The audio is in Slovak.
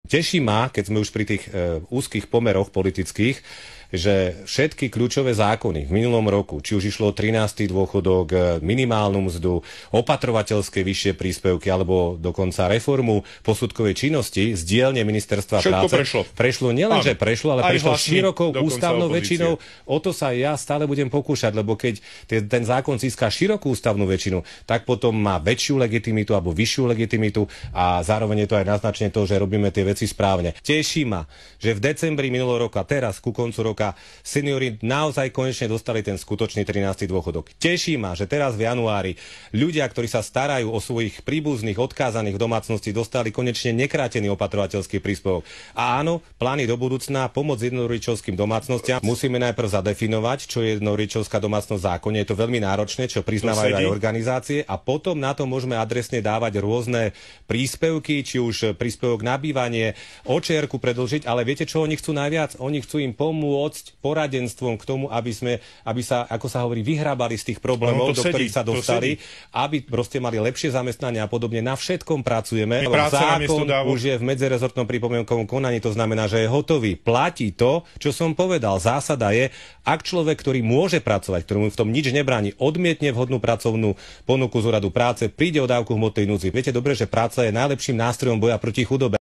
Teší ma, keď sme už pri tých úzkých pomeroch politických, že všetky kľúčové zákony v minulom roku, či už išlo o 13. dôchodok, minimálnu mzdu, opatrovateľské vyššie príspevky alebo dokonca reformu posudkovej činnosti z dielne ministerstva práce. Prešlo nielen, že prešlo, ale prešlo širokou ústavnou väčšinou. O to sa ja stále budem pokúšať, lebo keď ten zákon získa širokú ústavnú väčšinu, tak potom má väčšiu legitimitu alebo vyššiu legitimitu a zároveň je to aj naznačenie toho, že robíme tie veci správne. Teší ma, že v decembri minulého roka, teraz ku koncu roka, seniori naozaj konečne dostali ten skutočný 13. dôchodok. Teší ma, že teraz v januári ľudia, ktorí sa starajú o svojich príbuzných odkázaných v domácnosti, dostali konečne nekrátený opatrovateľský príspevok. A áno, plány do budúcna, pomoc jednorodičovským domácnostiam. Musíme najprv zadefinovať, čo je jednorodičovská domácnosť v zákone. Je to veľmi náročné, čo priznávajú aj organizácie, a potom na to môžeme adresne dávať rôzne príspevky, či už príspevok na bývanie, OČR-ku predĺžiť, ale viete, čo oni chcú najviac? Oni chcú im pomôcť poradenstvom k tomu, aby sa, ako sa hovorí, vyhrábali z tých problémov, do ktorých sa dostali, aby proste mali lepšie zamestnanie a podobne. Na všetkom pracujeme. Zákon už je v medzirezortnom pripomienkovom konaní, to znamená, že je hotový. Platí to, čo som povedal. Zásada je, ak človek, ktorý môže pracovať, ktorému v tom nič nebráni, odmietne vhodnú pracovnú ponuku z úradu práce, príde o dávku hmotnej núdzi. Viete dobre, že práca je najlepším nástrojom boja proti chudobe.